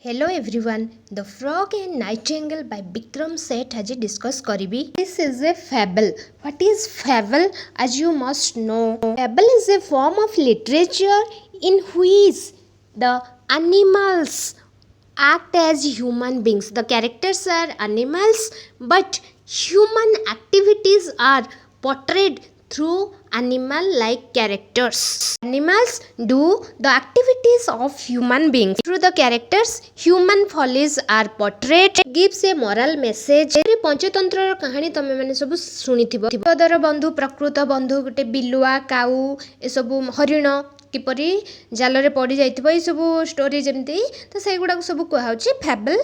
Hello everyone, The Frog and Nightingale by VikraM Seth aji discuss karibi. This is a fable. What is fable? As you must know, fable is a form of literature in which the animals act as human beings. The characters are animals, but human activities are portrayed through animal like characters. Animals do the activities of human beings. Through the characters, human follies are portrayed. It gives a moral message. Panchatantra कहानी तुम मैंने सब शुणी पदर बंधु प्रकृत बंधु गोटे बिलुआ काऊ ए सब हरिण किपरि जाल रे पड़ी जाइथिबो ए सब स्टोरी जेमती तो से गुडा सब कहउची fable.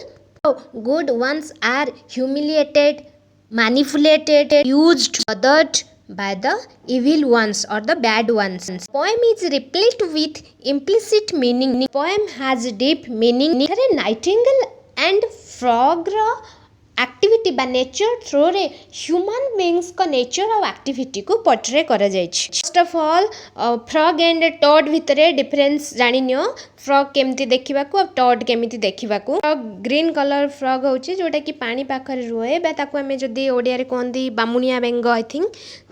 Good ones are humiliated, manipulated, used, bothered by the evil ones or the bad ones. Poem is replete with implicit meaning. Poem has deep meaning. Nightingale and frog activity by nature through रे human beings का nature और activity को portray करा जाइछ. First of all, frog and toad भितरे difference जानी neo. frog केमती देखिबा को और toad केमती देखिबा को. green color frog होची जोटा कि पानी पाखरे रुहे बा ताको हमें जदी ओडिया रे कोंदी बामुनिया बेंग आई थिंक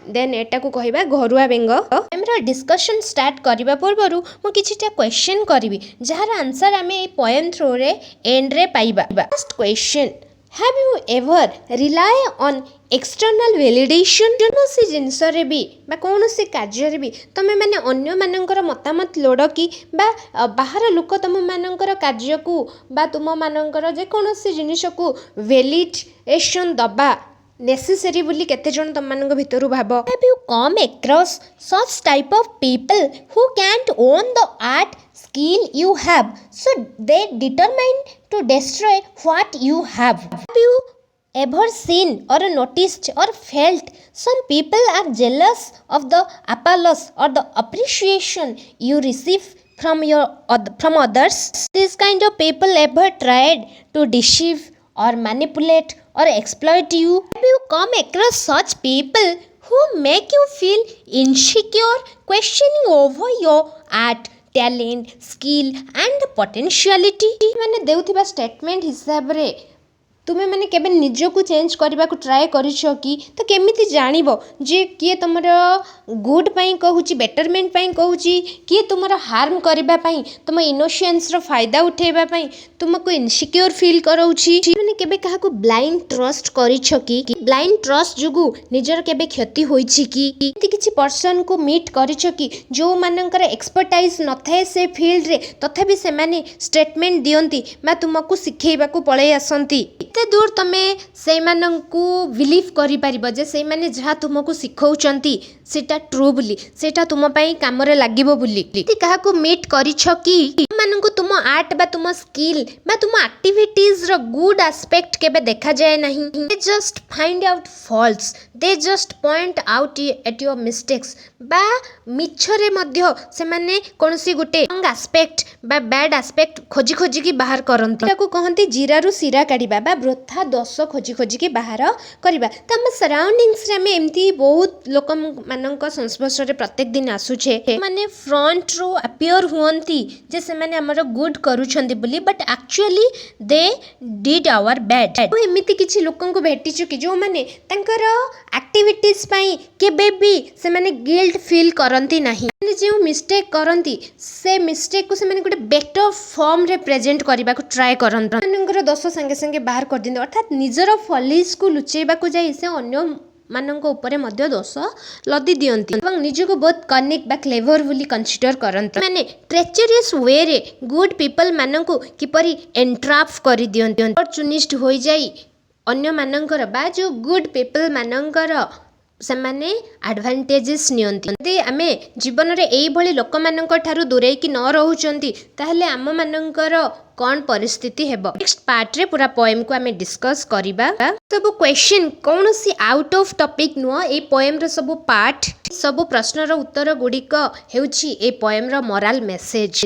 देन एटा को कहिबा घरुआ बेंग. हमरा डिस्कशन स्टार्ट करबा पूर्वरु मु किछिटा क्वेश्चन करबी जहार आंसर हमें ए पोएम थ्रू रे एंड रे पाइबा. First question, have you ever rely on external validation? कौनसी जिनस रे भी बा कौनसी कार्य रे भी तमे माने अन्य मानकर मतामत लोड कि बा बाहर लोक तुम मानकर कार्य को बा तुम मानकर जे कौनसी जिनिस को वैलिडेशन दबा नेसेसरी बोली केते जन तुम मानक भितरु भाबो. Have you come across such type of people who can't own the art skill you have, so they determine to destroy what you have? Have you ever seen or noticed or felt some people are jealous of the applause or the appreciation you receive from others? This kind of people ever tried to deceive or manipulate or exploit you? Have you come across such people who make you feel insecure, questioning over your art, talent, skill and potentiality? माने देउथिबा statement हिसाब रे तुमे माने केबे निजो को change करबा को ट्राई करिछो कि तो केमिति जानिबो जे किए तमरो गुड पई कहूची बेटरमेंट पई कहूची किए तुमरो हार्म करबा पई तुम इनोसेंस रो फायदा उठेबा पई तुमको इनसिक्योर फील करौची. माने केबे काहा को ब्लाइंड ट्रस्ट करिछो कि ब्लाइंड ट्रस्ट जुगु निजर केबे क्षति होईची कि इति किछि पर्सन को मीट करिछो कि जो मानकर एक्सपर्टाइज न थाए से फील्ड रे तथापि से माने स्टेटमेंट दियंती मा तुमको सिखेइबा को पळे आसंती. एते दूर तमे से माननकु बिलीव करि परिबो जे से माने जहा तुमको सिखौचंती सेटा ट्रू बुली सेटा तुम पई काम रे लागिबो बुली. ती काहा को मीट करिछो कि माननकु तुम आर्ट बा तुम स्किल बा तुम एक्टिविटीज रो गुड एस्पेक्ट केबे देखा जाय नहीं. They just find out faults, they just point out at your mistakes बा मिछरे मध्य से माने कोनसी गुटे रंग एस्पेक्ट बा बैड एस्पेक्ट खोजी खोजी की बाहर करंती. ताको कहंती जीरा रु सिरा काढिबा बा ब्रथा दोष खोजी खोजी की बाहर करबा. त हम सराउंडिंग्स रे में एमती बहुत लोक मानक संस्पर्श रे प्रत्येक दिन आसुछे माने फ्रंट रो अपियर हुअंती जे से माने हमर गुड करूछंती बोली but actually they did our bad. एमिति किछि लोकन को भेटिछु कि जो माने तंकर एक्टिविटीज पई केबे भी से माने गिल्ट फील करंती नाही. जो मिस्टेक करंती से मिस्टेक को से माने गोटे बेटर फॉर्म रे प्रेजेंट करबा को ट्राई करंती. मानकर दोष संगे संगे बाहर कर दिंदे अर्थात निजर फॉलिज को लुचेबा को जाई से अन्य मानक उपरे मध्य दोष लदी दियंती एवं निजको बहुत कनेक्ट बा क्लेवर बोली कंसीडर करंती. माने ट्रेचरियस वे रे गुड पीपल मानक किपरि एंट्राप करि दियंती अपॉर्चुनिस्ट होई जाई अन्य मानकर बा जो गुड पीपल मानकर से माने एडवांटेजेस नियंती. यदि आमे जीवन रे एई भली लोक मानक ठारू दूरे कि न रहउचंती ताहले आम मानकर कौन परिस्थिति हेबो. नेक्स्ट पार्ट रे पूरा पोएम को आमे डिस्कस करिबा. सब क्वेश्चन कौन सी आउट ऑफ टॉपिक नुह ए पोएम रे सब पार्ट सब प्रश्न रो उत्तर गुडी को हेउची ए पोएम रो मोरल मेसेज.